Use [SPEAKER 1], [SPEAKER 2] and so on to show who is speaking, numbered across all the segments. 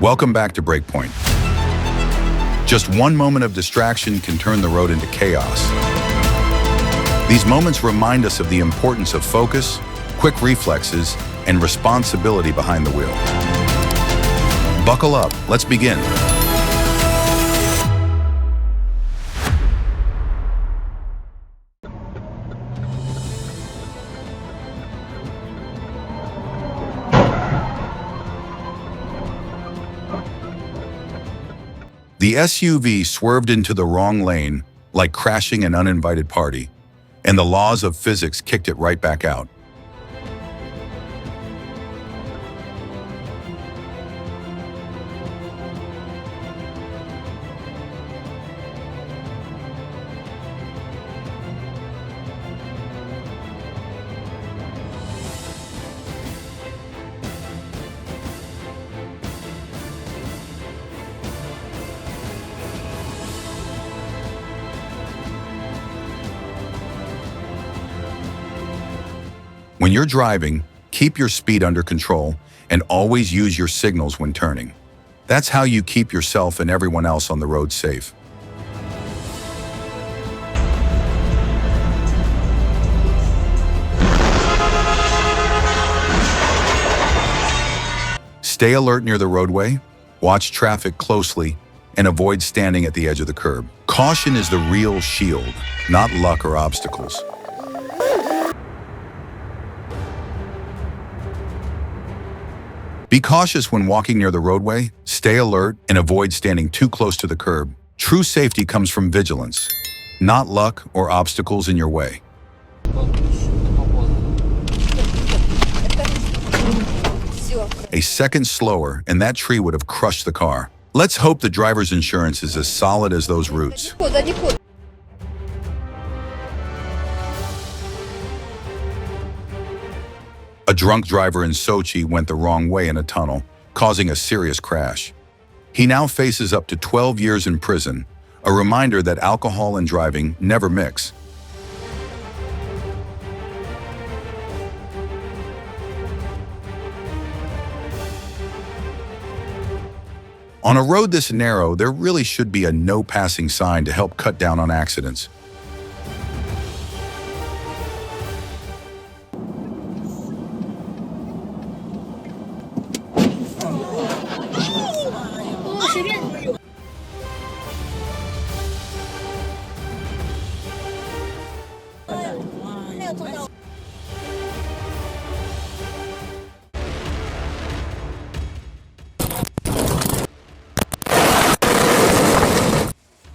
[SPEAKER 1] Welcome back to Breakpoint. Just one moment of distraction can turn the road into chaos. These moments remind us of the importance of focus, quick reflexes, and responsibility behind the wheel. Buckle up, let's begin. The SUV swerved into the wrong lane, like crashing an uninvited party, and the laws of physics kicked it right back out. When you're driving, keep your speed under control and always use your signals when turning. That's how you keep yourself and everyone else on the road safe. Stay alert near the roadway, watch traffic closely, and avoid standing at the edge of the curb. Caution is the real shield, not luck or obstacles. Be cautious when walking near the roadway, stay alert, and avoid standing too close to the curb. True safety comes from vigilance, not luck or obstacles in your way. A second slower, and that tree would have crushed the car. Let's hope the driver's insurance is as solid as those roots. A drunk driver in Sochi went the wrong way in a tunnel, causing a serious crash. He now faces up to 12 years in prison, a reminder that alcohol and driving never mix. On a road this narrow, there really should be a no passing sign to help cut down on accidents.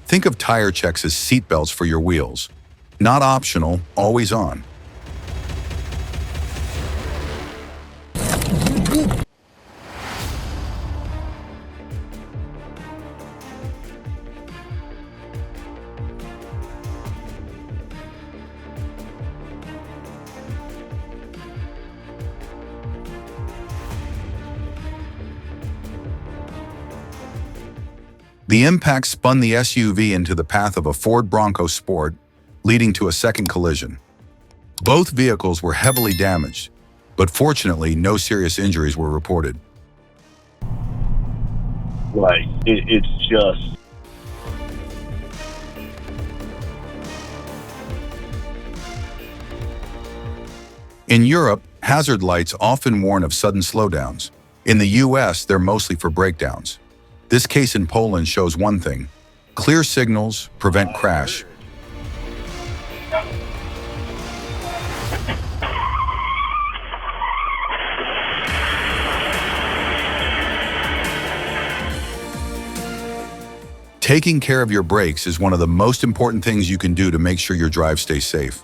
[SPEAKER 1] Think of tire checks as seatbelts for your wheels. Not optional, always on. The impact spun the SUV into the path of a Ford Bronco Sport, leading to a second collision. Both vehicles were heavily damaged, but fortunately, no serious injuries were reported.
[SPEAKER 2] Like, it's just...
[SPEAKER 1] In Europe, hazard lights often warn of sudden slowdowns. In the US, they're mostly for breakdowns. This case in Poland shows one thing: clear signals prevent crash. Taking care of your brakes is one of the most important things you can do to make sure your drive stays safe.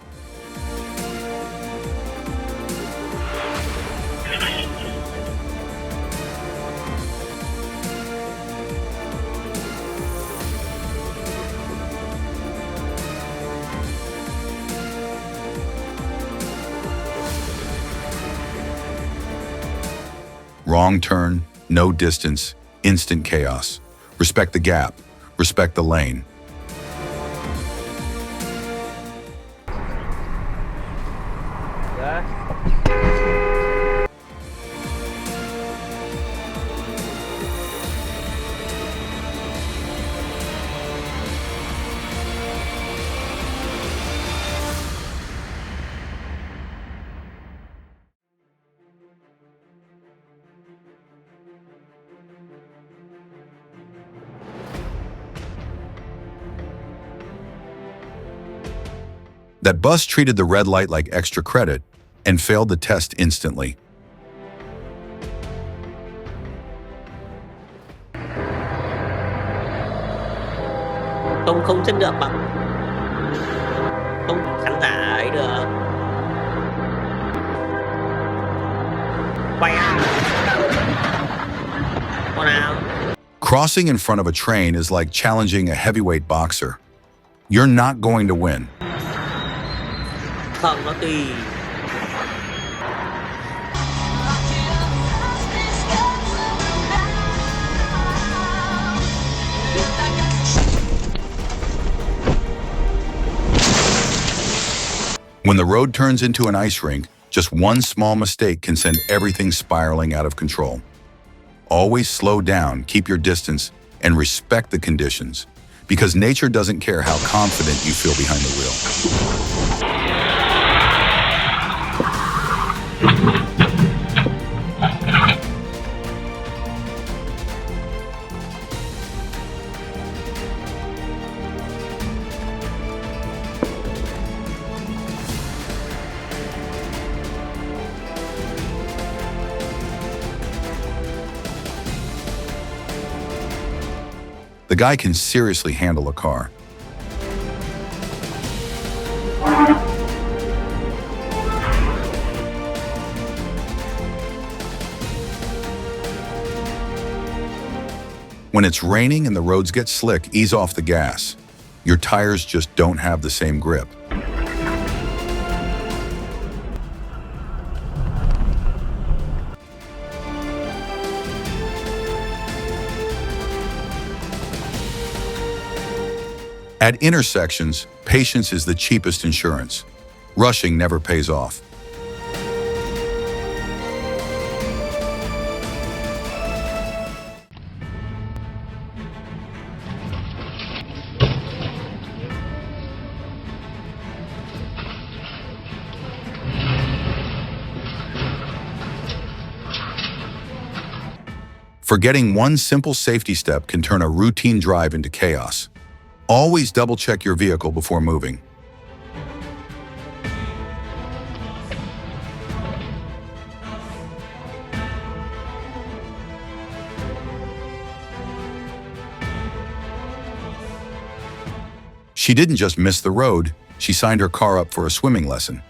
[SPEAKER 1] Wrong turn, no distance, instant chaos. Respect the gap, respect the lane. That bus treated the red light like extra credit and failed the test instantly.
[SPEAKER 3] Không chất lượng bằng, không khán giả ấy được. Quay à? Con nào?
[SPEAKER 1] Crossing in front of a train is like challenging a heavyweight boxer. You're not going to win.
[SPEAKER 3] Không, nó tùy.
[SPEAKER 1] When the road turns into an ice rink, just one small mistake can send everything spiraling out of control. Always slow down, keep your distance, and respect the conditions, because nature doesn't care how confident you feel behind the wheel. The guy can seriously handle a car. When it's raining and the roads get slick, ease off the gas. Your tires just don't have the same grip. At intersections, patience is the cheapest insurance. Rushing never pays off. Forgetting one simple safety step can turn a routine drive into chaos. Always double-check your vehicle before moving. She didn't just miss the road, she signed her car up for a swimming lesson.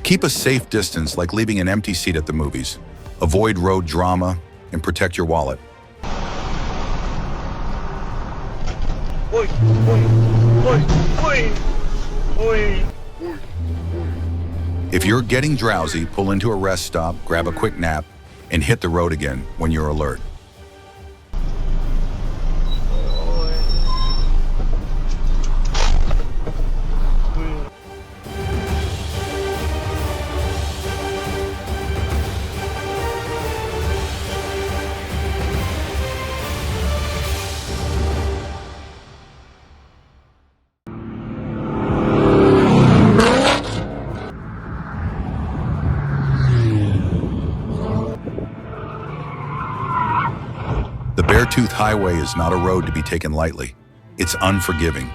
[SPEAKER 1] Keep a safe distance like leaving an empty seat at the movies. Avoid road drama and protect your wallet.
[SPEAKER 2] Oi, oi, oi, oi, oi.
[SPEAKER 1] If you're getting drowsy, pull into a rest stop, grab a quick nap, and hit the road again when you're alert. Bluetooth highway is not a road to be taken lightly. It's unforgiving.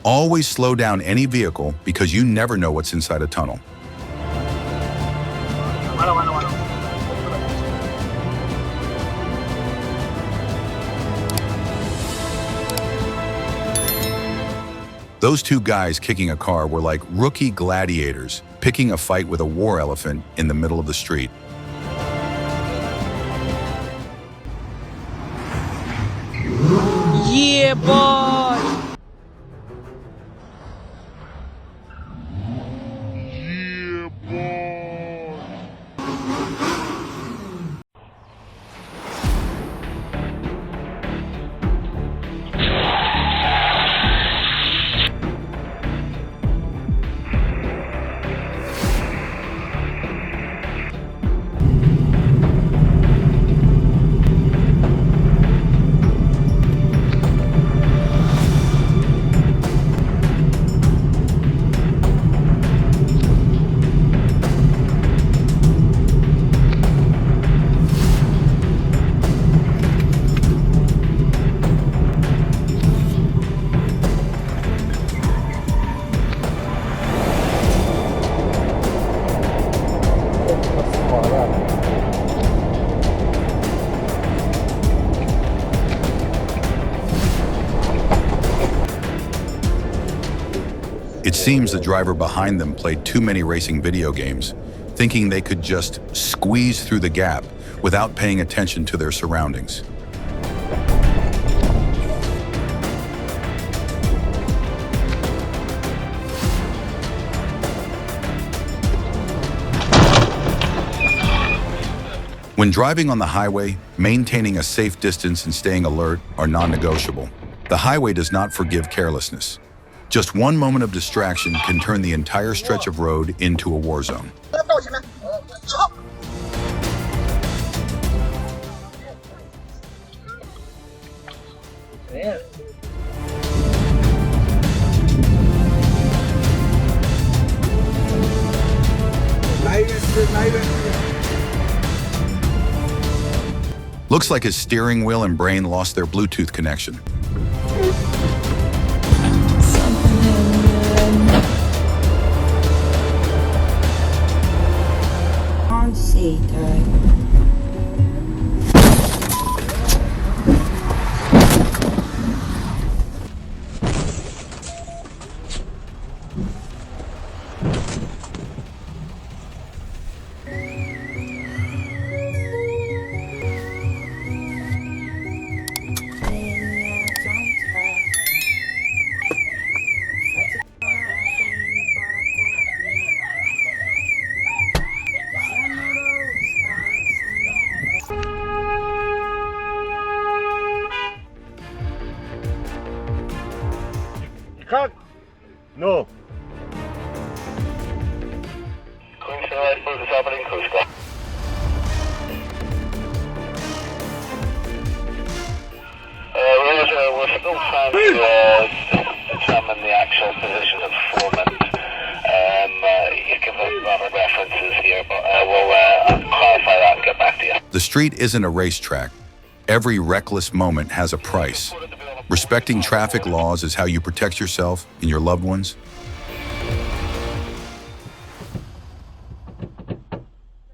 [SPEAKER 1] Always slow down any vehicle because you never know what's inside a tunnel. Those two guys kicking a car were like rookie gladiators picking a fight with a war elephant in the middle of the street.
[SPEAKER 3] Yeah, boy!
[SPEAKER 1] It seems the driver behind them played too many racing video games, thinking they could just squeeze through the gap without paying attention to their surroundings. When driving on the highway, maintaining a safe distance and staying alert are non-negotiable. The highway does not forgive carelessness. Just one moment of distraction can turn the entire stretch of road into a war zone. Looks like his steering wheel and brain lost their Bluetooth connection.
[SPEAKER 2] No.
[SPEAKER 4] We're still trying to determine the actual position of foreman. You give a lot of references here, but we'll clarify that and get back to you.
[SPEAKER 1] The street isn't a racetrack. Every reckless moment has a price. Respecting traffic laws is how you protect yourself and your loved ones.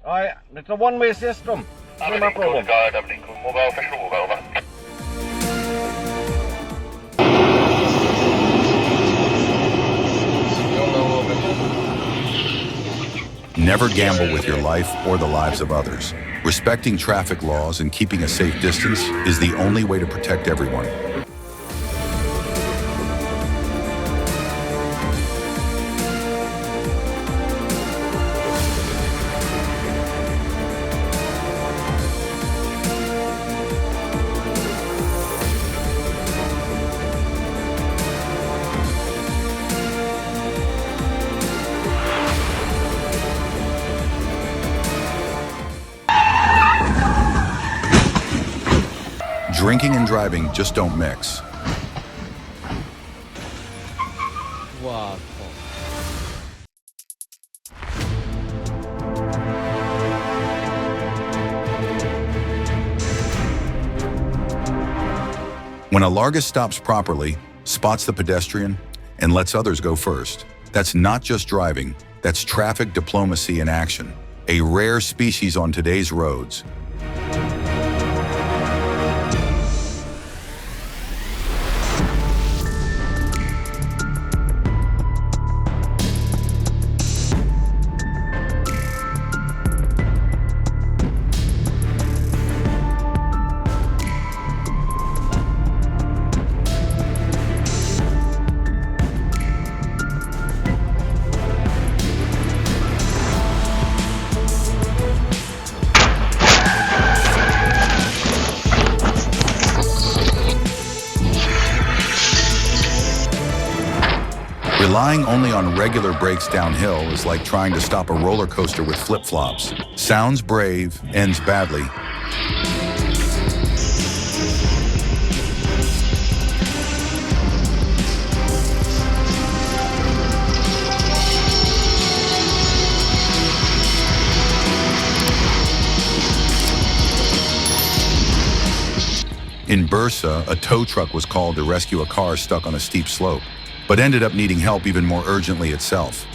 [SPEAKER 2] Alright, it's a one-way system. No problem.
[SPEAKER 1] Never gamble with your life or the lives of others. Respecting traffic laws and keeping a safe distance is the only way to protect everyone. Drinking and driving just don't mix.
[SPEAKER 3] Wow.
[SPEAKER 1] When a Largus stops properly, spots the pedestrian, and lets others go first, that's not just driving, that's traffic diplomacy in action, a rare species on today's roads. Relying only on regular brakes downhill is like trying to stop a roller coaster with flip-flops. Sounds brave, ends badly. In Bursa, a tow truck was called to rescue a car stuck on a steep slope, but ended up needing help even more urgently itself.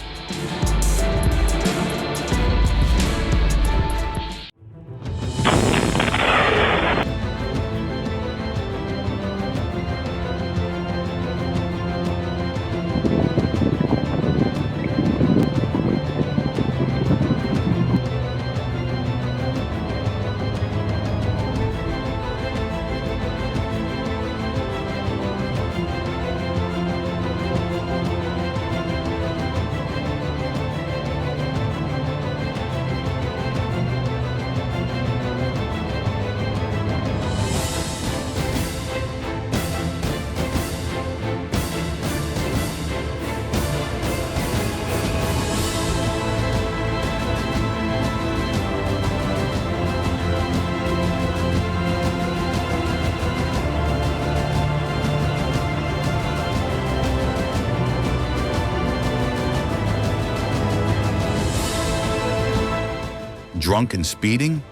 [SPEAKER 1] Drunk and speeding?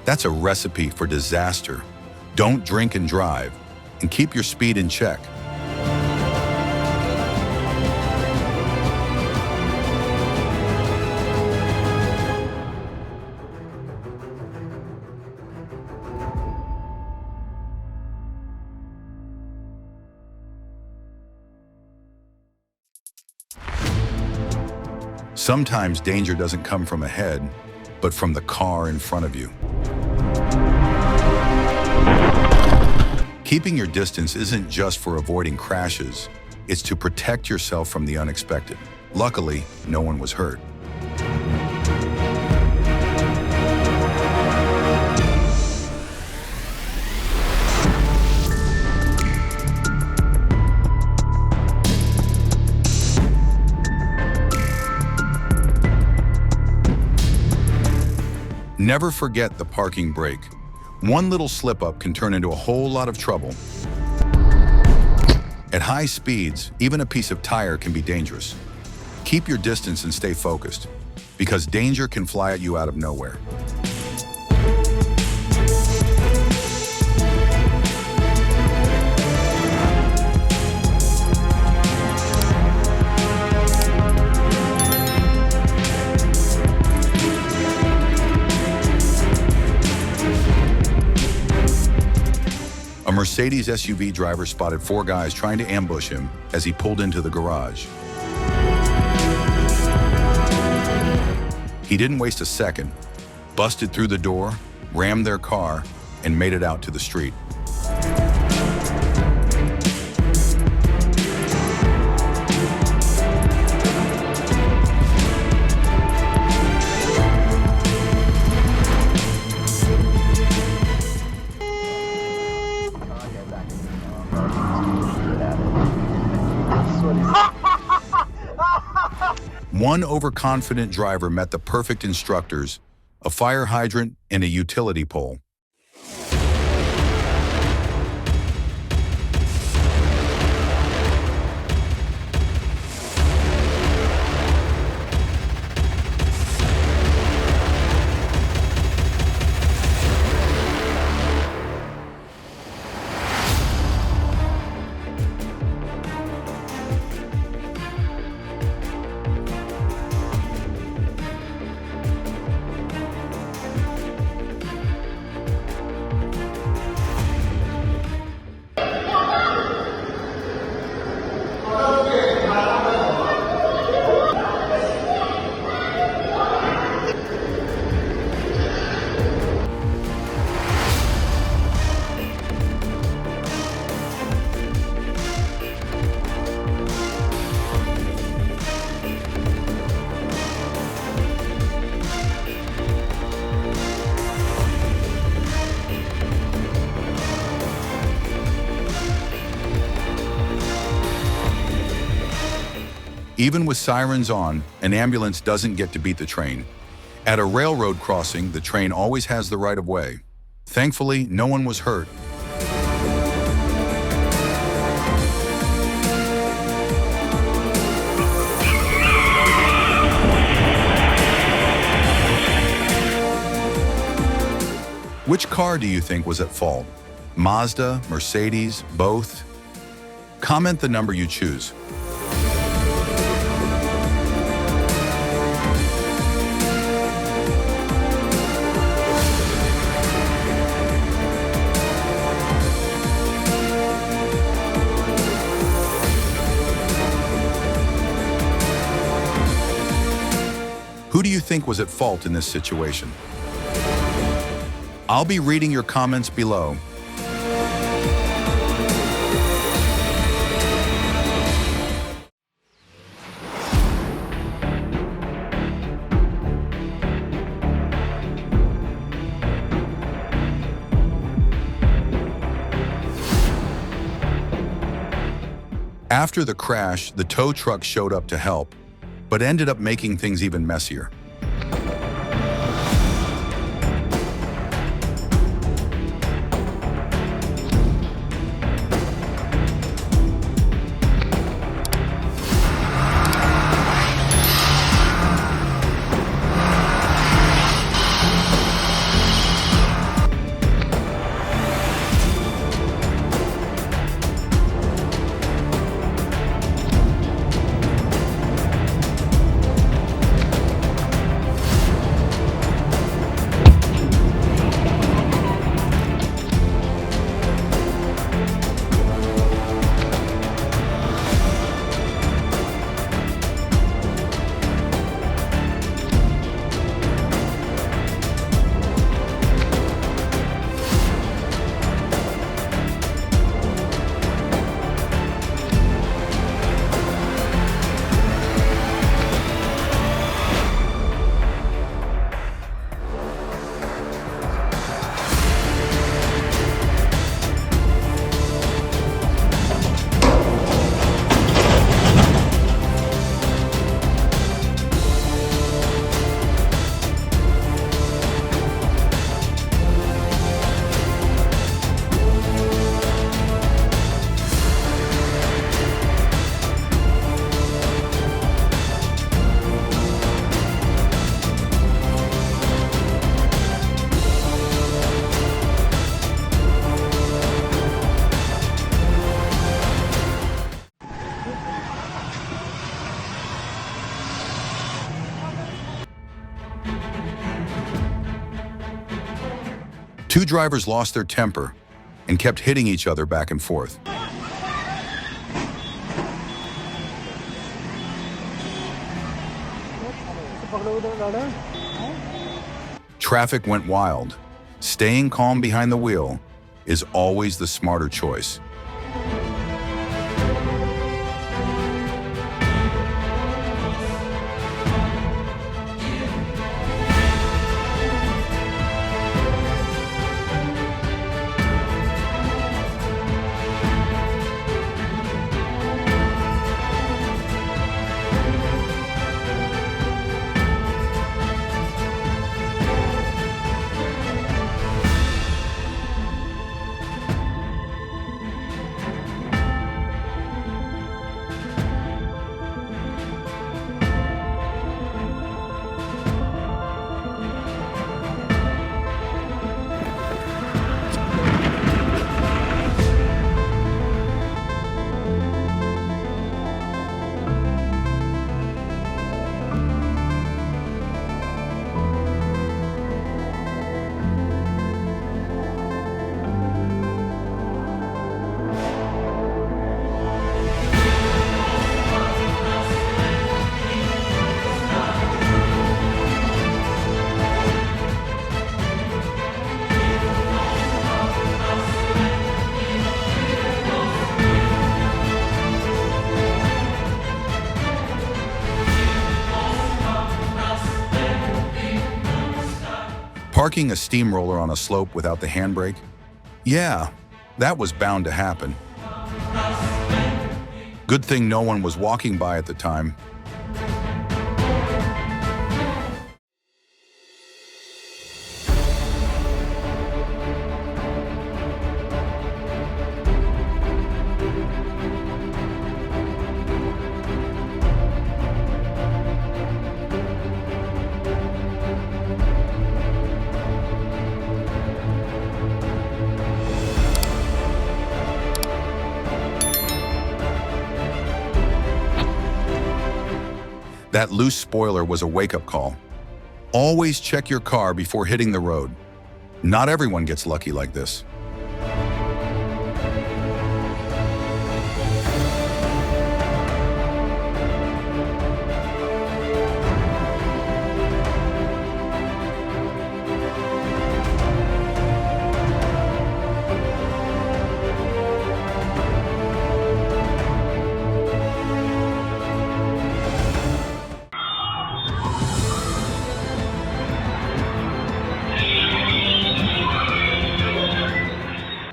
[SPEAKER 1] That's a recipe for disaster. Don't drink and drive, and keep your speed in check. Sometimes danger doesn't come from ahead, but from the car in front of you. Keeping your distance isn't just for avoiding crashes, it's to protect yourself from the unexpected. Luckily, no one was hurt. Never forget the parking brake. One little slip-up can turn into a whole lot of trouble. At high speeds, even a piece of tire can be dangerous. Keep your distance and stay focused, because danger can fly at you out of nowhere. A Mercedes SUV driver spotted 4 guys trying to ambush him as he pulled into the garage. He didn't waste a second, busted through the door, rammed their car, and made it out to the street. One overconfident driver met the perfect instructors, a fire hydrant and a utility pole. Even with sirens on, an ambulance doesn't get to beat the train. At a railroad crossing, the train always has the right of way. Thankfully, no one was hurt. Which car do you think was at fault? Mazda, Mercedes, both? Comment the number you choose. Who do you think was at fault in this situation? I'll be reading your comments below. After the crash, the tow truck showed up to help, but ended up making things even messier. Two drivers lost their temper and kept hitting each other back and forth.
[SPEAKER 2] पकड़ो उधर गाड़ी
[SPEAKER 1] traffic went wild, staying calm behind the wheel is always the smarter choice. Parking a steamroller on a slope without the handbrake? Yeah, that was bound to happen. Good thing no one was walking by at the time. That loose spoiler was a wake-up call. Always check your car before hitting the road. Not everyone gets lucky like this.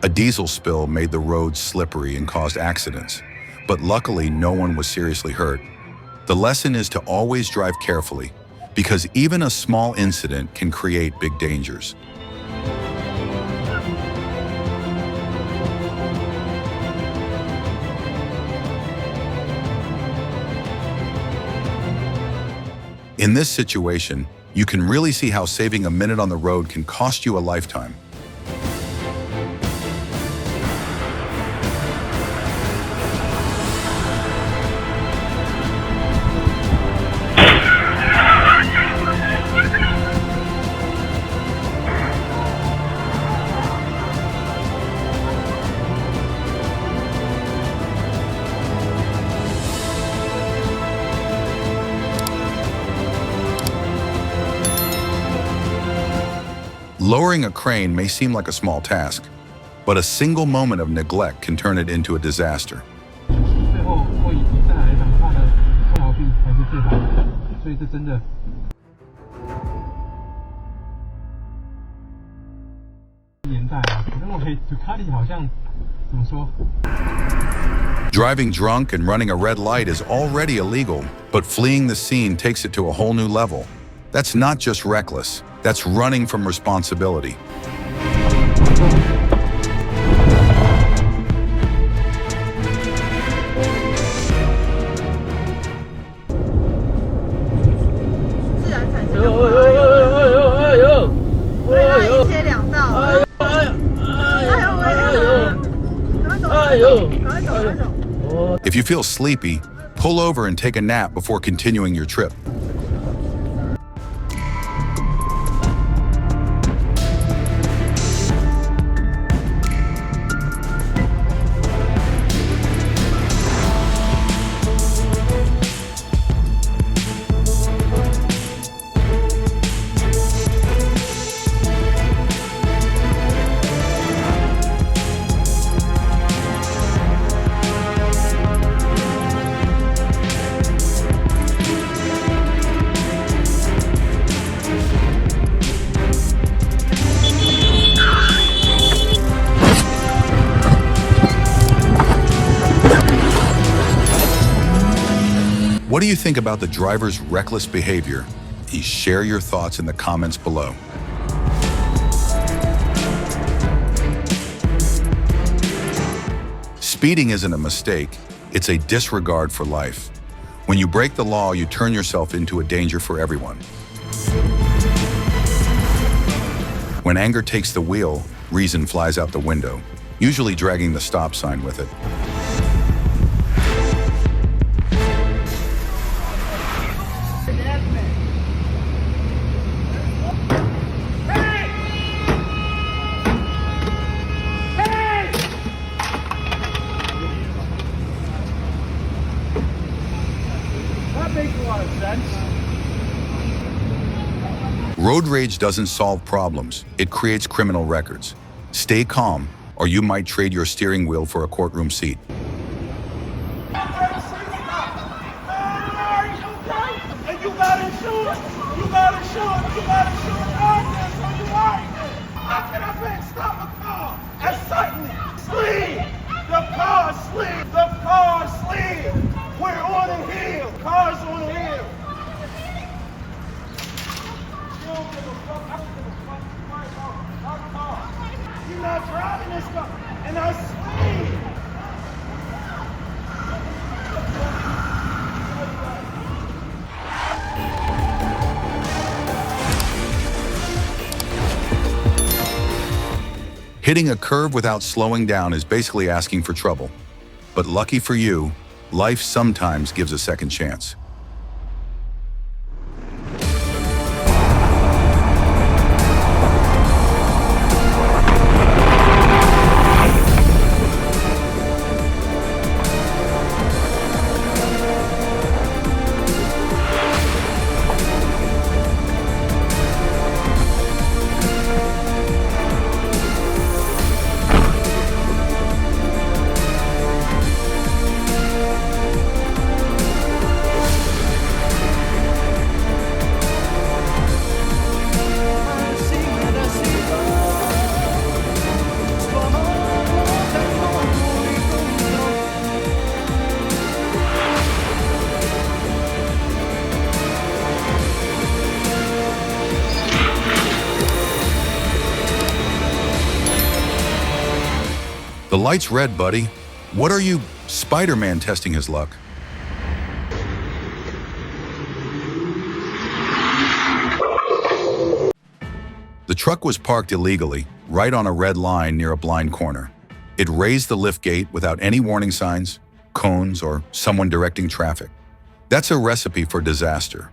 [SPEAKER 1] A diesel spill made the roads slippery and caused accidents, but luckily no one was seriously hurt. The lesson is to always drive carefully, because even a small incident can create big dangers. In this situation, you can really see how saving a minute on the road can cost you a lifetime. Lowering a crane may seem like a small task, but a single moment of neglect can turn it into a disaster.
[SPEAKER 5] 最后会以再来讲话的不毛病才是最好的，所以这真的年代啊，我认为杜卡迪好像怎么说？
[SPEAKER 1] Driving drunk and running a red light is already illegal, but fleeing the scene takes it to a whole new level. That's not just reckless, that's running from responsibility. If you feel sleepy, pull over and take a nap before continuing your trip. What do you think about the driver's reckless behavior? Share your thoughts in the comments below. Speeding isn't a mistake, it's a disregard for life. When you break the law, you turn yourself into a danger for everyone. When anger takes the wheel, reason flies out the window, usually dragging the stop sign with it. Road rage doesn't solve problems, it creates criminal records. Stay calm, or you might trade your steering wheel for a courtroom seat.
[SPEAKER 2] We're on a hill. Cars on a hill. You're not driving this car, and I sleep.
[SPEAKER 1] Hitting a curve without slowing down is basically asking for trouble. But lucky for you, life sometimes gives a second chance. The light's red, buddy. What are you, Spider-Man testing his luck? The truck was parked illegally, right on a red line near a blind corner. It raised the lift gate without any warning signs, cones, or someone directing traffic. That's a recipe for disaster.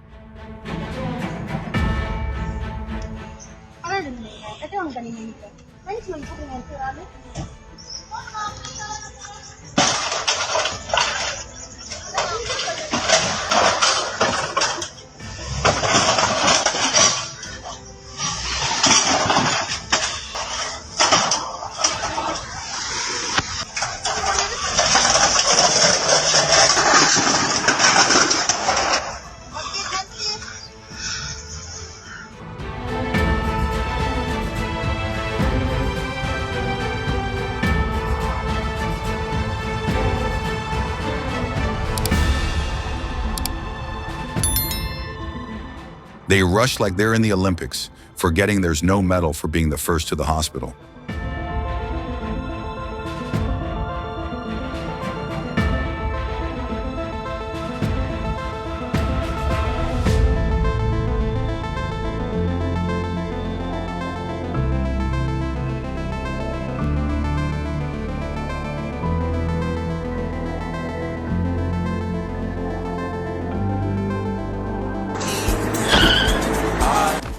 [SPEAKER 1] They rush like they're in the Olympics, forgetting there's no medal for being the first to the hospital.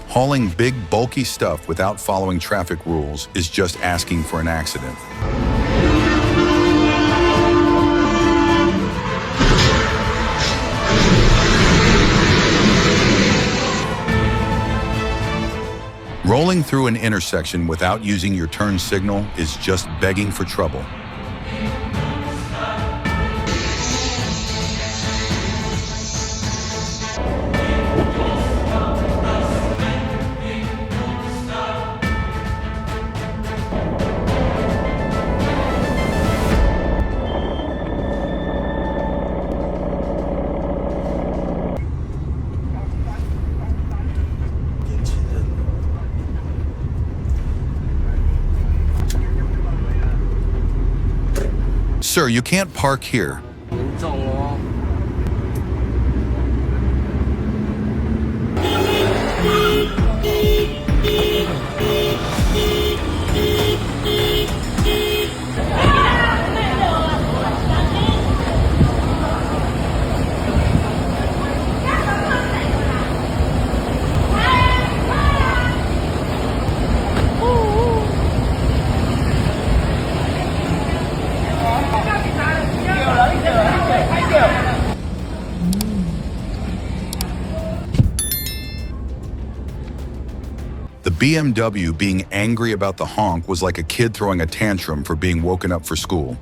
[SPEAKER 1] Hauling big, bulky stuff without following traffic rules is just asking for an accident. Rolling through an intersection without using your turn signal is just begging for trouble. Sir, you can't park here.
[SPEAKER 3] 严重哦。
[SPEAKER 1] The BMW being angry about the honk was like a kid throwing a tantrum for being woken up for school.